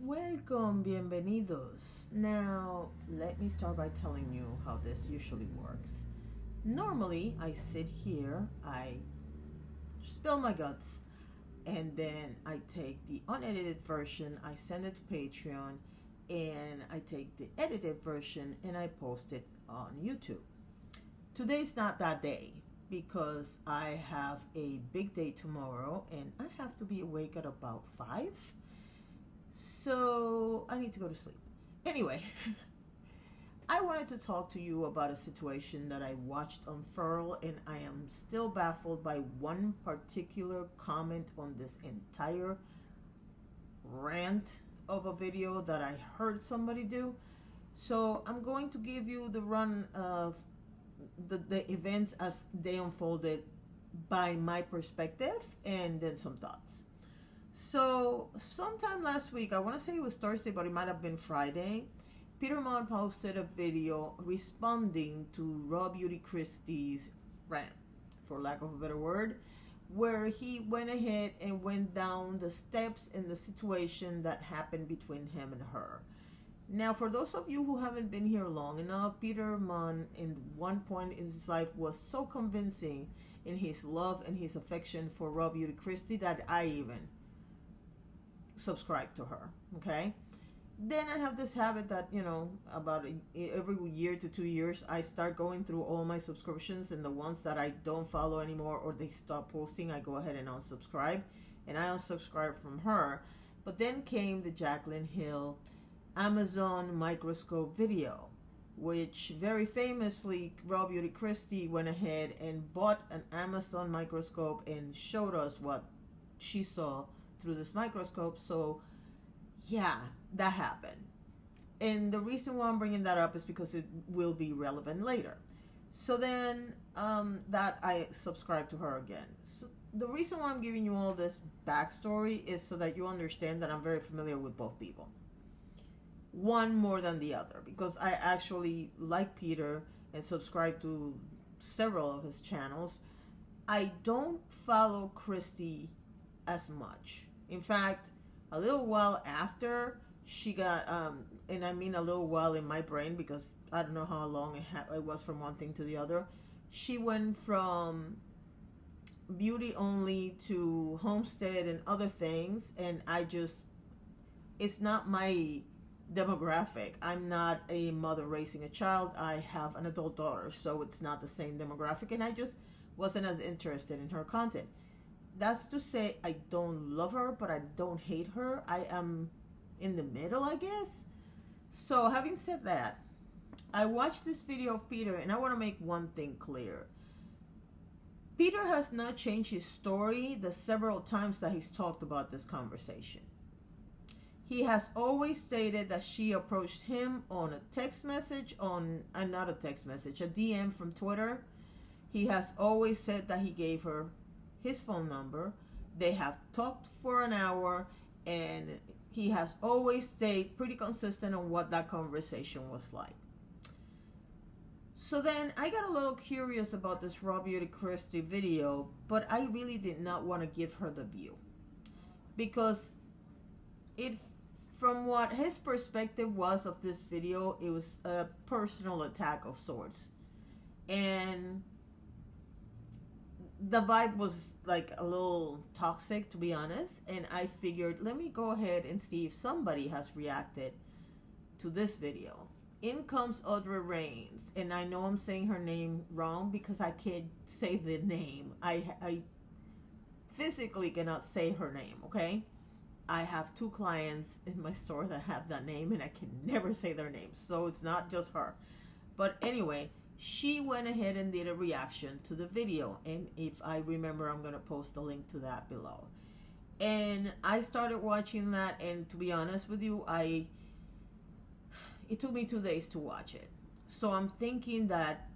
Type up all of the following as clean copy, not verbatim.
Welcome, bienvenidos. Now, let me start by telling you how this usually works. Normally, I sit here, I spill my guts, and then I take the unedited version, I send it to Patreon, and I take the edited version and I post it on YouTube. Today's not that day because I have a big day tomorrow and I have to be awake at about 5. So I need to go to sleep. Anyway, I wanted to talk to you about a situation that I watched unfurl, and I am still baffled by one particular comment on this entire rant of a video that I heard somebody do. So I'm going to give you the run of the events as they unfolded by my perspective and then some thoughts. So sometime last week, I want to say it was Thursday, but it might have been Friday, Peter Mon posted a video responding to Beauty Kristy's rant, for lack of a better word, where he went ahead and went down the steps in the situation that happened between him and her. Now, for those of you who haven't been here long enough, Peter Mon, in one point in his life, was so convincing in his love and his affection for Beauty Kristy that I even subscribe to her. Okay, then I have this habit that, about every year to 2 years, I start going through all my subscriptions, and the ones that I don't follow anymore or they stop posting, I go ahead and unsubscribe, and I unsubscribed from her. But then came the Jaclyn Hill Amazon microscope video, which very famously Beauty Kristy went ahead and bought an Amazon microscope and showed us what she saw through this microscope. So yeah, that happened. And the reason why I'm bringing that up is because it will be relevant later. So then that I subscribe to her again. So the reason why I'm giving you all this backstory is so that you understand that I'm very familiar with both people. One more than the other, because I actually like Peter and subscribe to several of his channels. I don't follow Kristy as much. In fact, a little while after she got, and I mean a little while in my brain, because I don't know how long it was from one thing to the other, she went from beauty only to homestead and other things, and it's not my demographic. I'm not a mother raising a child. I have an adult daughter, so it's not the same demographic, and I just wasn't as interested in her content. That's to say, I don't love her, but I don't hate her. I am in the middle, I guess. So having said that, I watched this video of Peter, and I want to make one thing clear. Peter has not changed his story the several times that he's talked about this conversation. He has always stated that she approached him on a text message, not a text message, a DM from Twitter. He has always said that he gave her his phone number. They have talked for an hour, and he has always stayed pretty consistent on what that conversation was like. So then I got a little curious about this Beauty Kristy video, but I really did not want to give her the view, because from what his perspective was of this video, it was a personal attack of sorts, and the vibe was like a little toxic, to be honest. And I figured, let me go ahead and see if somebody has reacted to this video. In comes Audrey Rains, and I know I'm saying her name wrong because I can't say the name. I physically cannot say her name, okay? I have 2 clients in my store that have that name, and I can never say their names, so it's not just her. But anyway, she went ahead and did a reaction to the video, and if I remember, I'm going to post a link to that below. And I started watching that, and to be honest with you, it took me 2 days to watch it. So I'm thinking that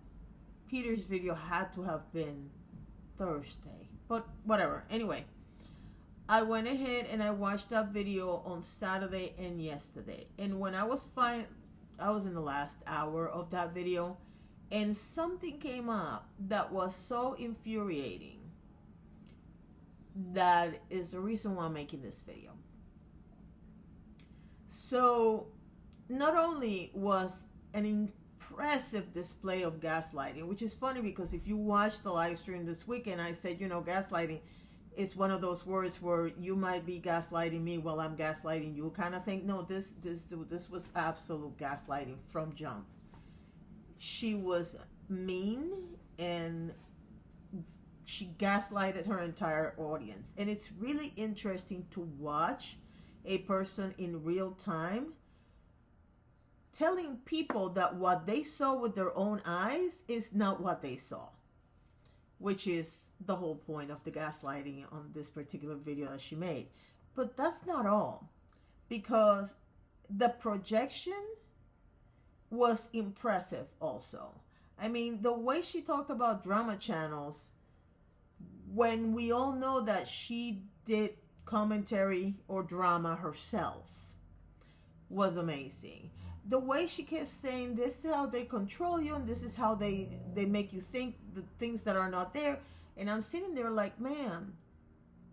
Peter's video had to have been Thursday, but whatever. Anyway, I went ahead and I watched that video on Saturday and yesterday, and when I was in the last hour of that video, and something came up that was so infuriating that is the reason why I'm making this video. So not only was an impressive display of gaslighting, which is funny because if you watch the live stream this weekend, I said, gaslighting is one of those words where you might be gaslighting me while I'm gaslighting you kind of thing. No, this was absolute gaslighting from jump. She was mean, and she gaslighted her entire audience. And it's really interesting to watch a person in real time telling people that what they saw with their own eyes is not what they saw, which is the whole point of the gaslighting on this particular video that she made. But that's not all, because the projection was impressive also. I mean, the way she talked about drama channels, when we all know that she did commentary or drama herself, was amazing. The way she kept saying, this is how they control you, and this is how they make you think the things that are not there. And I'm sitting there like, man,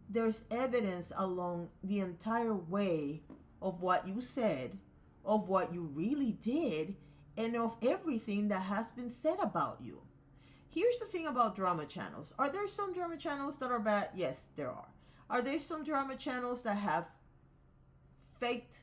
there's evidence along the entire way of what you said, of what you really did, and of everything that has been said about you. Here's the thing about drama channels. Are there some drama channels that are bad? Yes, there are. Are there some drama channels that have faked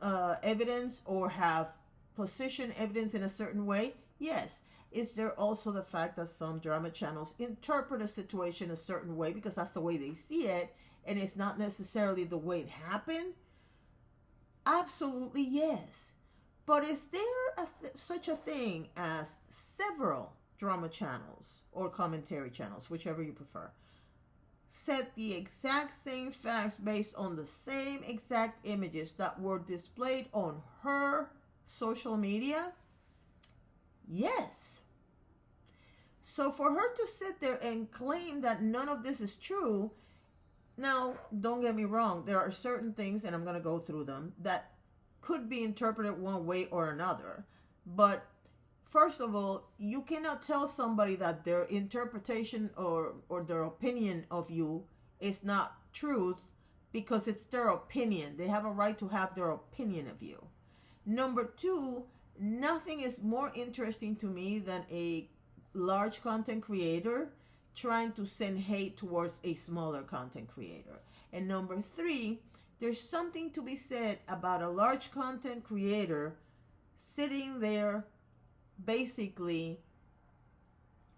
evidence or have positioned evidence in a certain way? Yes. Is there also the fact that some drama channels interpret a situation a certain way because that's the way they see it, and it's not necessarily the way it happened? Absolutely yes. But is there such a thing as several drama channels or commentary channels, whichever you prefer, set the exact same facts based on the same exact images that were displayed on her social media? Yes. So for her to sit there and claim that none of this is true, now, don't get me wrong, there are certain things, and I'm going to go through them, that could be interpreted one way or another. But first of all, you cannot tell somebody that their interpretation or their opinion of you is not truth because it's their opinion. They have a right to have their opinion of you. Number two, nothing is more interesting to me than a large content creator trying to send hate towards a smaller content creator. And number three, there's something to be said about a large content creator sitting there basically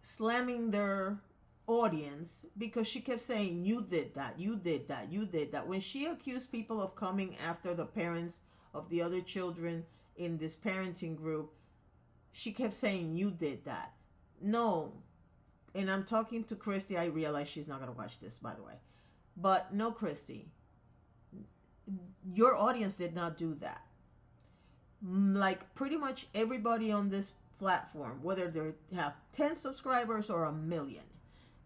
slamming their audience because she kept saying, you did that, you did that, you did that. When she accused people of coming after the parents of the other children in this parenting group, she kept saying, you did that. No. And I'm talking to Kristy. I realize she's not going to watch this, by the way. But no, Kristy, your audience did not do that. Like pretty much everybody on this platform, whether they have 10 subscribers or 1 million,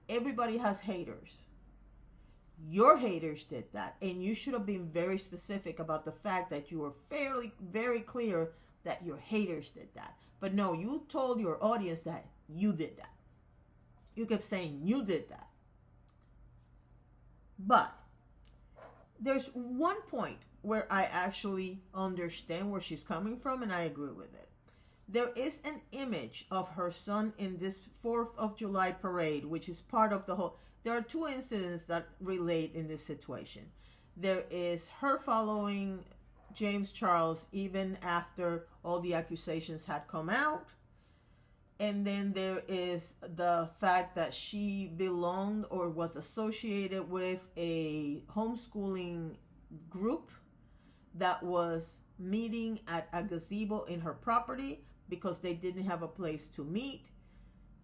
everybody has haters. Your haters did that, and you should have been very specific about the fact that you were very clear that your haters did that. But no, you told your audience that you did that. You kept saying you did that. But there's one point where I actually understand where she's coming from, and I agree with it. There is an image of her son in this 4th of July parade, which is part of the whole. There are two incidents that relate in this situation. There is her following James Charles even after all the accusations had come out. And then there is the fact that she belonged or was associated with a homeschooling group that was meeting at a gazebo in her property because they didn't have a place to meet.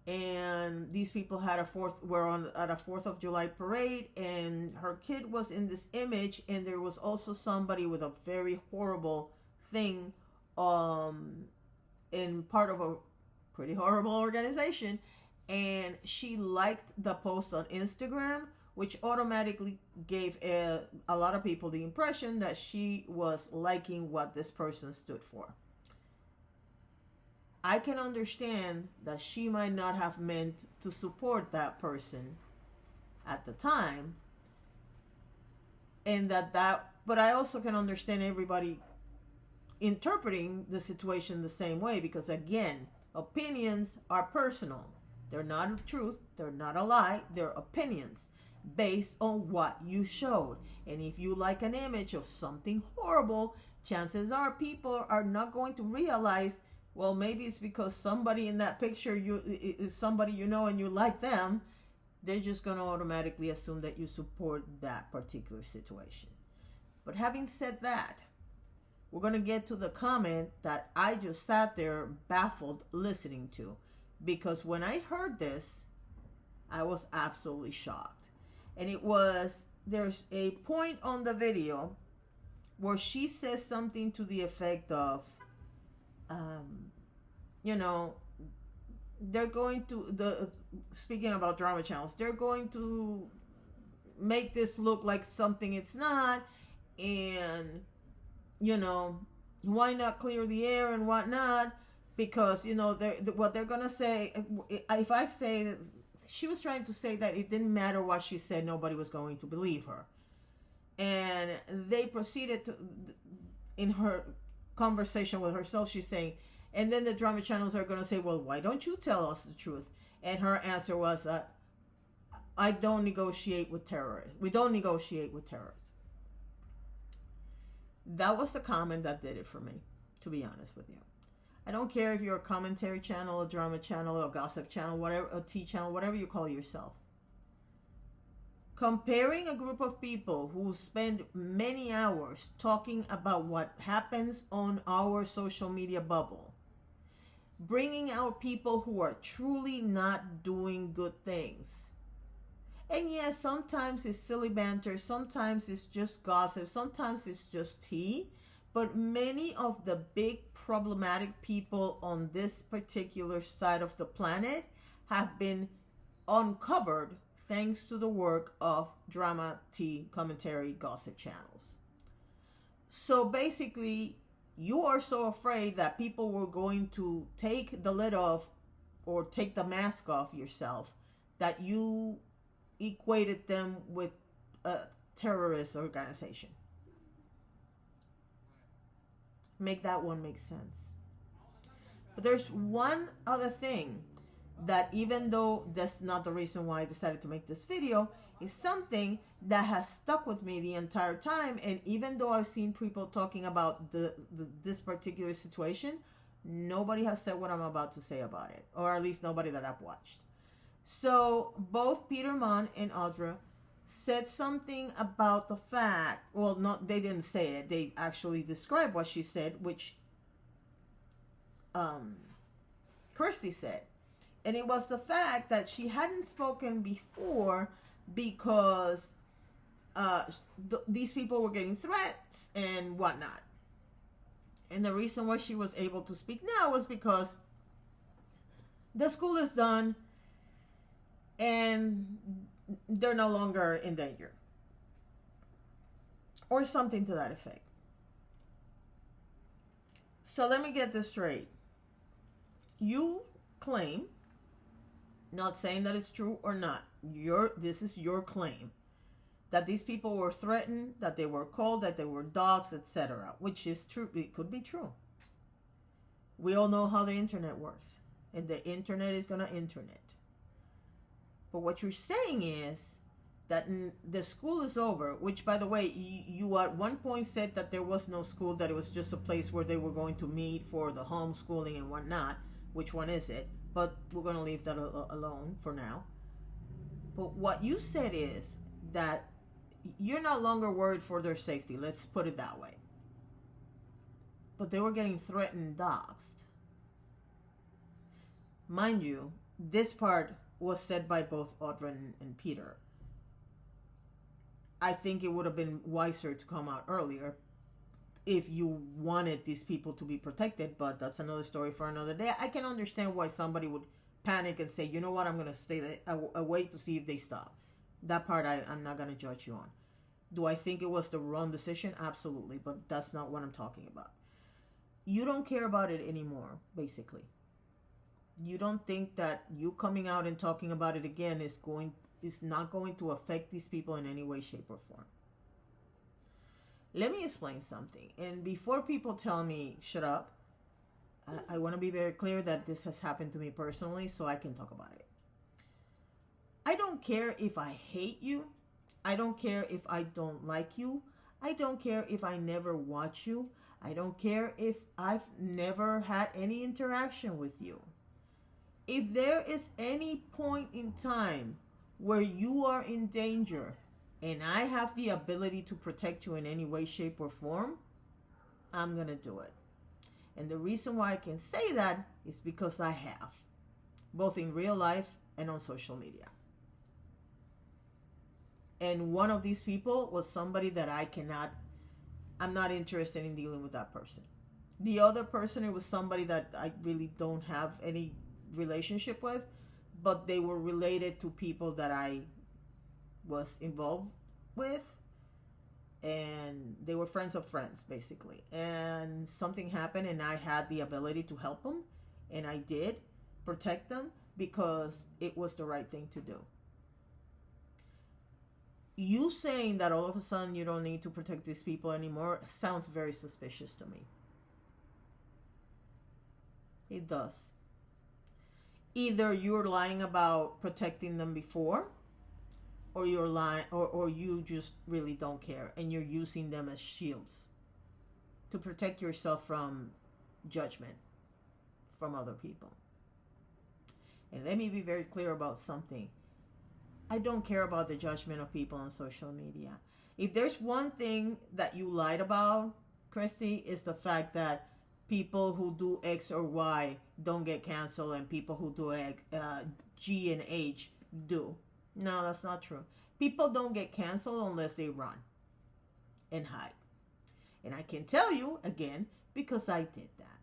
And these people had at a 4th of July parade, and her kid was in this image, and there was also somebody with a very horrible thing in part of a pretty horrible organization, and she liked the post on Instagram, which automatically gave a lot of people the impression that she was liking what this person stood for. I can understand that she might not have meant to support that person at the time, and but I also can understand everybody interpreting the situation the same way, because again, opinions are personal. They're not a truth, they're not a lie, they're opinions based on what you showed. And if you like an image of something horrible, chances are people are not going to realize, well, maybe it's because somebody in that picture is somebody you know and you like them. They're just going to automatically assume that you support that particular situation. But having said that, we're going to get to the comment that I just sat there baffled listening to. Because when I heard this, I was absolutely shocked. And it was, there's a point on the video where she says something to the effect of, they're going to, speaking about drama channels, they're going to make this look like something it's not. And, why not clear the air and whatnot? Because, what they're going to say, if I say, she was trying to say that it didn't matter what she said, nobody was going to believe her. And they proceeded to, in her conversation with herself, she's saying, and then the drama channels are going to say, well, why don't you tell us the truth? And her answer was, I don't negotiate with terrorists. We don't negotiate with terrorists. That was the comment that did it for me, to be honest with you. I don't care if you're a commentary channel, a drama channel, a gossip channel, whatever, a tea channel, whatever you call yourself. Comparing a group of people who spend many hours talking about what happens on our social media bubble, bringing out people who are truly not doing good things. And yes, sometimes it's silly banter, sometimes it's just gossip, sometimes it's just tea. But many of the big problematic people on this particular side of the planet have been uncovered thanks to the work of drama, tea, commentary, gossip channels. So basically, you are so afraid that people were going to take the lid off or take the mask off yourself that you equated them with a terrorist organization. Make that one make sense. But there's one other thing that, even though that's not the reason why I decided to make this video, is something that has stuck with me the entire time. And even though I've seen people talking about this particular situation, nobody has said what I'm about to say about it, or at least nobody that I've watched. So both Peter Mon and Audra said something about the fact, well, not, they didn't say it, they actually described what she said, which Kristy said. And it was the fact that she hadn't spoken before because these people were getting threats and whatnot. And the reason why she was able to speak now was because the school is done and they're no longer in danger. Or something to that effect. So let me get this straight. You claim, not saying that it's true or not, this is your claim, that these people were threatened, that they were called, that they were dogs, etc. Which is true. It could be true. We all know how the internet works. And the internet is going to internet. But what you're saying is that the school is over, which, by the way, you at one point said that there was no school, that it was just a place where they were going to meet for the homeschooling and whatnot. Which one is it? But we're going to leave that alone for now. But what you said is that you're no longer worried for their safety. Let's put it that way. But they were getting threatened, doxxed. Mind you, this part was said by both Audra and Peter. I think it would have been wiser to come out earlier if you wanted these people to be protected, but that's another story for another day. I can understand why somebody would panic and say, you know what, I'm going to stay away to see if they stop. That part I'm not going to judge you on. Do I think it was the wrong decision? Absolutely, but that's not what I'm talking about. You don't care about it anymore, basically. You don't think that you coming out and talking about it again is not going to affect these people in any way, shape, or form. Let me explain something. And before people tell me, shut up, I want to be very clear that this has happened to me personally, so I can talk about it. I don't care if I hate you. I don't care if I don't like you. I don't care if I never watch you. I don't care if I've never had any interaction with you. If there is any point in time where you are in danger and I have the ability to protect you in any way, shape, or form, I'm going to do it. And the reason why I can say that is because I have, both in real life and on social media. And one of these people was somebody that I'm not interested in dealing with that person. The other person, it was somebody that I really don't have any relationship with, but they were related to people that I was involved with, and they were friends of friends, basically. And something happened, and I had the ability to help them, and I did protect them because it was the right thing to do. You saying that all of a sudden you don't need to protect these people anymore sounds very suspicious to me. It does. Either you're lying about protecting them before, or you're lying, or you just really don't care and you're using them as shields to protect yourself from judgment from other people. And let me be very clear about something. I don't care about the judgment of people on social media. If there's one thing that you lied about, Kristy, is the fact that people who do X or Y don't get canceled and people who do G and H do. No, that's not true. People don't get canceled unless they run and hide. And I can tell you, again, because I did that.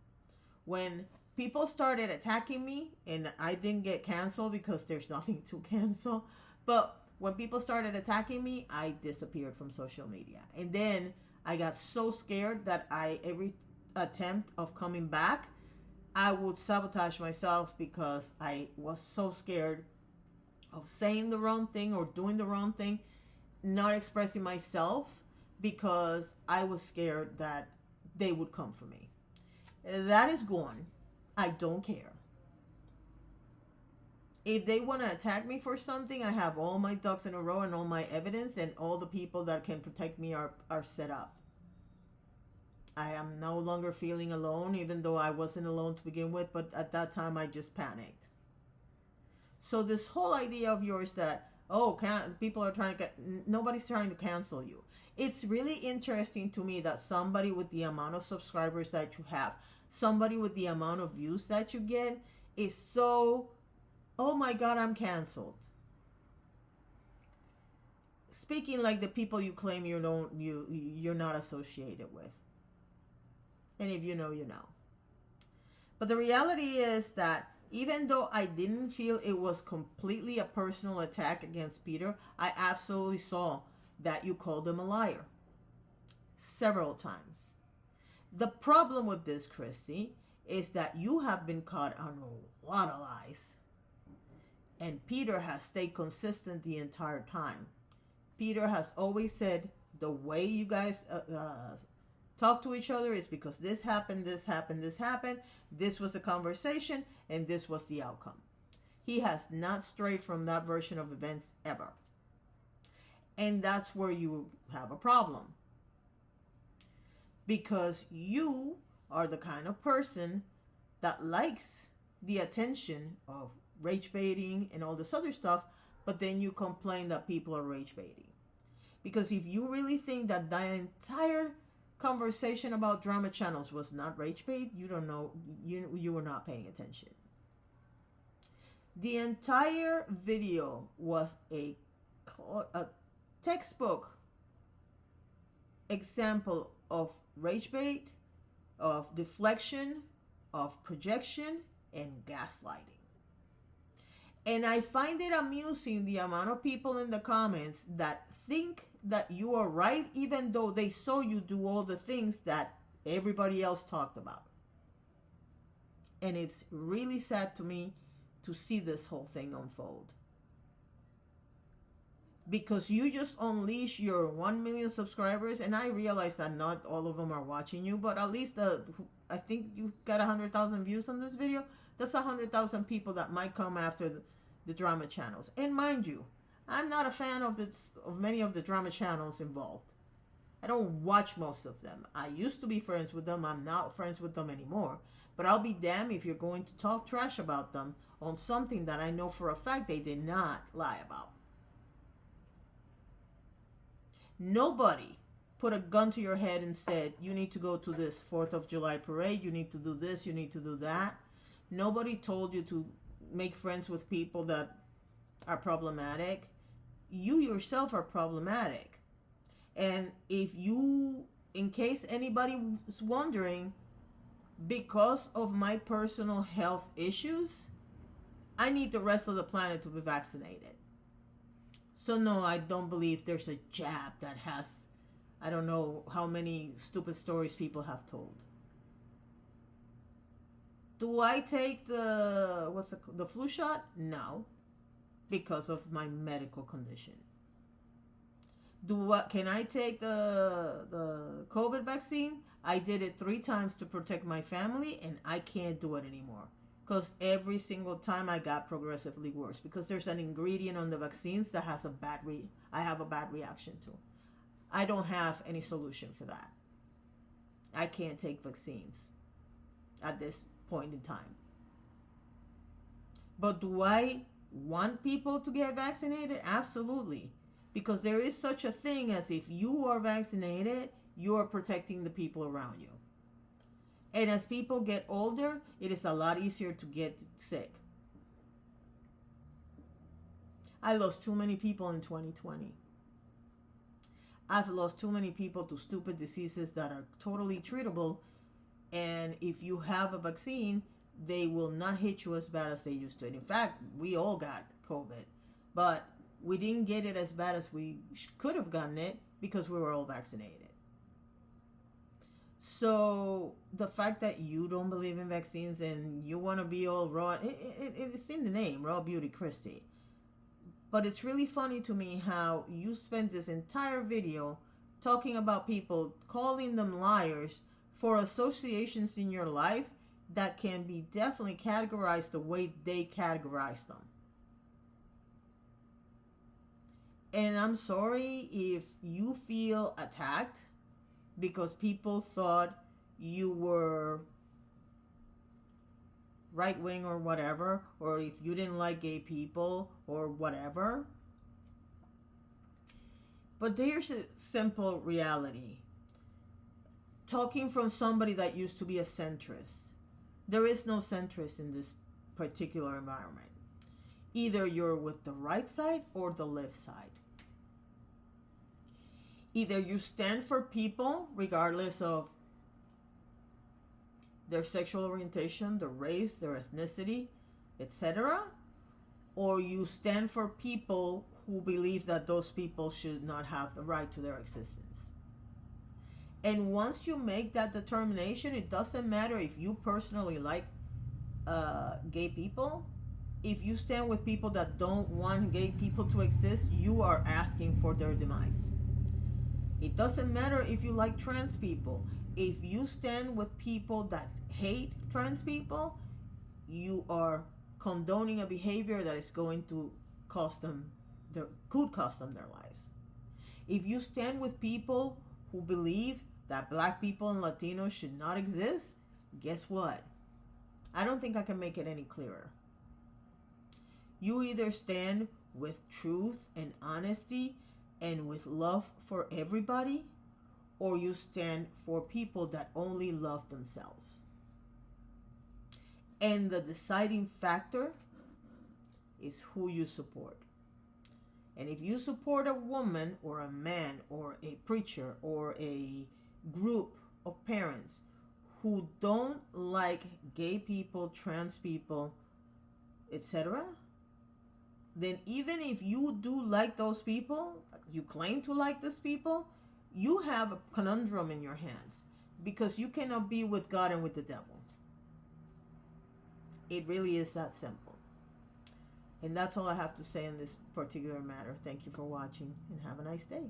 When people started attacking me, and I didn't get canceled because there's nothing to cancel, but when people started attacking me, I disappeared from social media. And then I got so scared that every attempt of coming back, I would sabotage myself because I was so scared of saying the wrong thing or doing the wrong thing, not expressing myself because I was scared that they would come for me. That is gone. I don't care. If they want to attack me for something, I have all my ducks in a row and all my evidence, and all the people that can protect me are set up. I am no longer feeling alone, even though I wasn't alone to begin with, but at that time I just panicked. So this whole idea of yours that, people are trying to, nobody's trying to cancel you. It's really interesting to me that somebody with the amount of subscribers that you have, somebody with the amount of views that you get is so, oh my God, I'm canceled. Speaking like the people you claim you're not associated with. And if you know, you know. But the reality is that even though I didn't feel it was completely a personal attack against Peter, I absolutely saw that you called him a liar. Several times. The problem with this, Kristy, is that you have been caught on a lot of lies. And Peter has stayed consistent the entire time. Peter has always said the way you guys talk to each other is because this happened, this happened, this happened. This was the conversation, and this was the outcome. He has not strayed from that version of events ever. And that's where you have a problem. Because you are the kind of person that likes the attention of rage baiting and all this other stuff, but then you complain that people are rage baiting. Because if you really think that the entire conversation about drama channels was not rage bait, you don't know, you were not paying attention. The entire video was a textbook example of rage bait, of deflection, of projection, and gaslighting. And I find it amusing the amount of people in the comments that think that you are right, even though they saw you do all the things that everybody else talked about. And it's really sad to me to see this whole thing unfold. because you just unleash your 1 million subscribers, and I realize that not all of them are watching you, but at least I think you got 100,000 views on this video. That's 100,000 people that might come after the drama channels. And mind you, I'm not a fan of many of the drama channels involved. I don't watch most of them. I used to be friends with them. I'm not friends with them anymore. But I'll be damned if you're going to talk trash about them on something that I know for a fact they did not lie about. Nobody put a gun to your head and said, you need to go to this 4th of July parade, you need to do this, you need to do that. Nobody told you to make friends with people that are problematic. You yourself are problematic. And if you, in case anybody is wondering, because of my personal health issues, I need the rest of the planet to be vaccinated. So no, I don't believe there's a jab that has, I don't know how many stupid stories people have told. Do I take the flu shot? No, because of my medical condition. Can I take the COVID vaccine? I did it 3 times to protect my family, and I can't do it anymore. Because every single time I got progressively worse. Because there's an ingredient on the vaccines that has I have a bad reaction to. I don't have any solution for that. I can't take vaccines at this point in time. But do I want people to get vaccinated? Absolutely. Because there is such a thing as, if you are vaccinated, you are protecting the people around you. And as people get older, it is a lot easier to get sick. I lost too many people in 2020. I've lost too many people to stupid diseases that are totally treatable. And if you have a vaccine, they will not hit you as bad as they used to. And in fact, we all got COVID. But we didn't get it as bad as we could have gotten it because we were all vaccinated. So the fact that you don't believe in vaccines and you want to be all raw, it's in the name, Raw Beauty Kristy. But it's really funny to me how you spent this entire video talking about people, calling them liars for associations in your life that can be definitely categorized the way they categorize them. And I'm sorry if you feel attacked because people thought you were right-wing or whatever, or if you didn't like gay people or whatever. But there's a simple reality. Talking from somebody that used to be a centrist, there is no centrist in this particular environment. Either you're with the right side or the left side. Either you stand for people regardless of their sexual orientation, their race, their ethnicity, etc. Or you stand for people who believe that those people should not have the right to their existence. And once you make that determination, it doesn't matter if you personally like gay people. If you stand with people that don't want gay people to exist, you are asking for their demise. It doesn't matter if you like trans people. If you stand with people that hate trans people, you are condoning a behavior that is going to could cost them their lives. If you stand with people who believe that black people and Latinos should not exist, guess what? I don't think I can make it any clearer. You either stand with truth and honesty and with love for everybody, or you stand for people that only love themselves. And the deciding factor is who you support. And if you support a woman or a man or a preacher or a group of parents who don't like gay people, trans people, etc., then even if you do like those people, you claim to like these people, you have a conundrum in your hands, because you cannot be with God and with the devil. It really is that simple. And that's all I have to say on this particular matter. Thank you for watching and have a nice day.